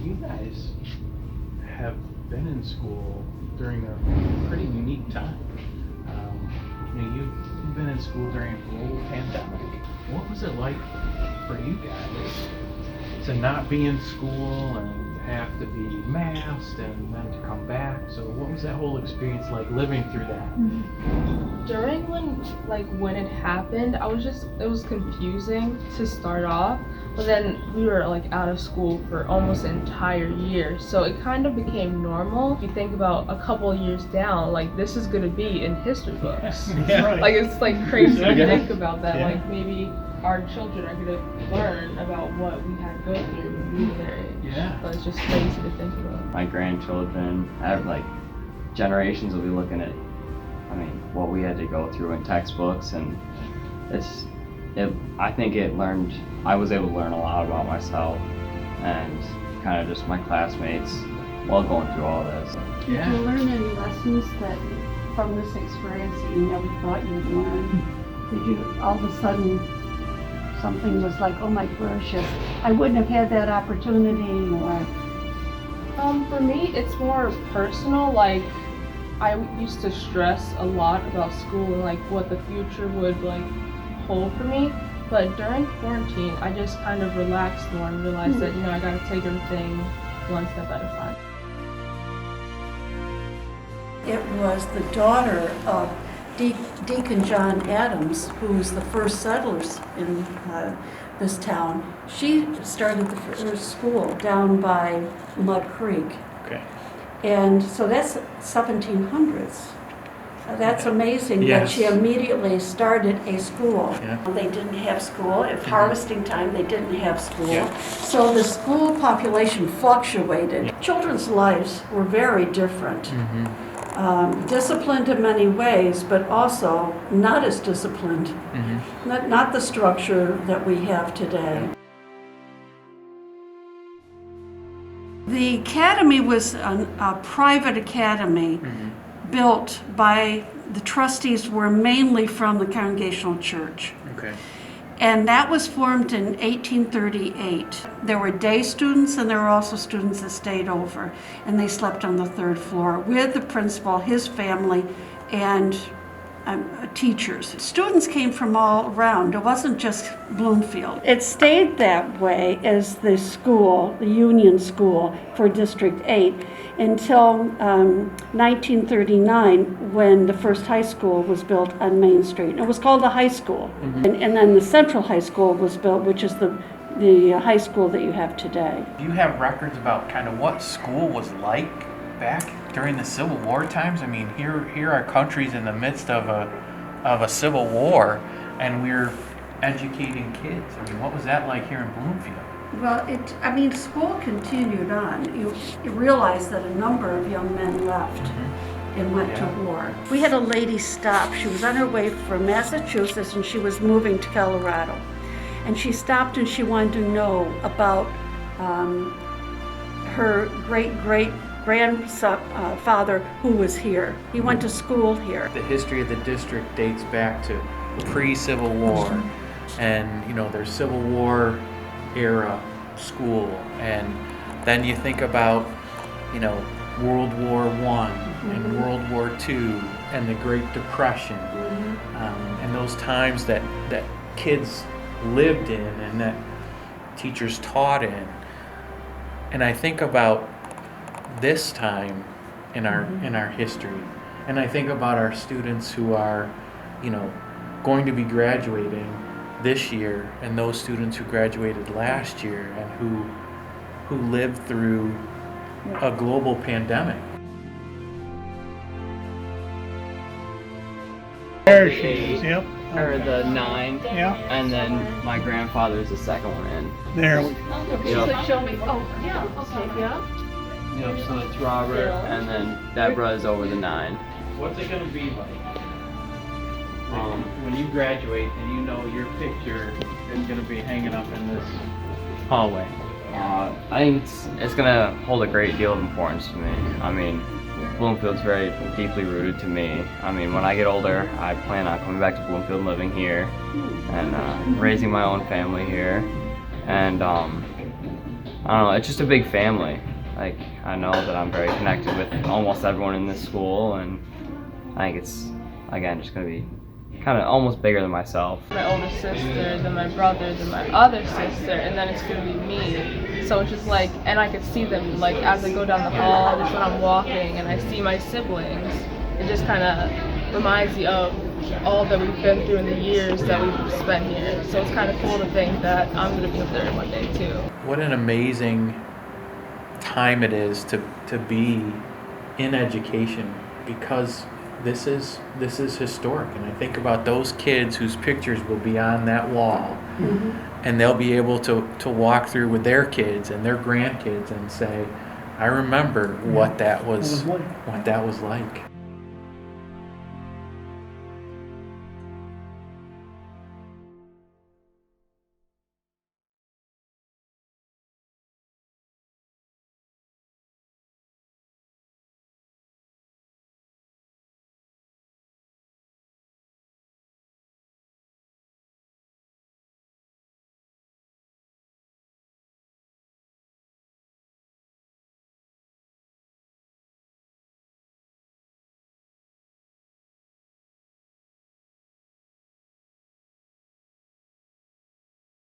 You guys have been in school during a pretty unique time. You've been in school during a global pandemic. What was it like for you guys to not be in school and have to be masked and then to come back? So what was that whole experience like living through that? During when it happened, it was confusing to start off, but then we were out of school for almost an entire year, so it kind of became normal. If you think about a couple of years down, this is gonna be in history books. Yeah. It's crazy to Yeah. think about that. Yeah. Maybe our children are gonna learn about what we had to go through when we were their age. Yeah. But it's just crazy to think about. My grandchildren, I have generations will be looking at, what we had to go through in textbooks, and I think I was able to learn a lot about myself and kind of just my classmates while going through all this. Yeah. Did you learn any lessons from this experience that you never thought you'd learn? Did you all of a sudden something was like, oh my gracious, I wouldn't have had that opportunity, or? For me, it's more personal. I used to stress a lot about school and what the future would hold for me. But during quarantine, I just kind of relaxed more and realized that I gotta take everything one step at a time. It was the daughter of Deacon John Adams, who was the first settlers in this town. She started the first school down by Mud Creek. Okay. And so that's 1700s. That's amazing that Yes. she immediately started a school. Yeah. They didn't have school. At harvesting time, they didn't have school. Yeah. So the school population fluctuated. Yeah. Children's lives were very different. Mm-hmm. Disciplined in many ways, but also not as disciplined. Mm-hmm. Not the structure that we have today. The academy was a private academy built by the trustees were mainly from the Congregational Church. Okay. And that was formed in 1838. There were day students and there were also students that stayed over. And they slept on the third floor with the principal, his family, and teachers. Students came from all around. It wasn't just Bloomfield. It stayed that way as the school, the Union School for District 8, until 1939, when the first high school was built on Main Street. It was called the high school. And then the Central High School was built, which is the high school that you have today. Do you have records about kind of what school was like back during the Civil War times? Here our country's in the midst of a civil war, and we're educating kids. What was that like here in Bloomfield? Well, school continued on. You realize that a number of young men left and went to war. We had a lady stop. She was on her way from Massachusetts and she was moving to Colorado. And she stopped and she wanted to know about her great-great-grandfather who was here. He went to school here. The history of the district dates back to pre-Civil War, and there's Civil War era school, and then you think about World War I and World War II and the Great Depression, and those times that kids lived in and that teachers taught in. And I think about this time in our history, and I think about our students who are going to be graduating this year, and those students who graduated last year and who lived through a global pandemic. There she is, yep. Or the 9, Yeah, and then my grandfather's the second one in. there we Yep. Show me. Oh, yeah. Okay, yeah. Yep, so it's Robert, and then Deborah is over the 9. What's it going to be like when you graduate and your picture is going to be hanging up in this hallway? I think it's gonna hold a great deal of importance to me. Bloomfield's very deeply rooted to me. When I get older, I plan on coming back to Bloomfield, living here, and raising my own family here. And I don't know, it's just a big family. Like, I know that I'm very connected with almost everyone in this school, and I think it's, again, just gonna be kind of almost bigger than myself. My older sister, then my brother, then my other sister, and then it's gonna be me. So it's just like, and I could see them like as I go down the hall, just when I'm walking, and I see my siblings. It just kind of reminds me of all that we've been through in the years that we've spent here. So it's kind of cool to think that I'm gonna be up there one day too. What an amazing time it is to be in education, because this is historic. And I think about those kids whose pictures will be on that wall, and they'll be able to walk through with their kids and their grandkids and say, I remember what that was like.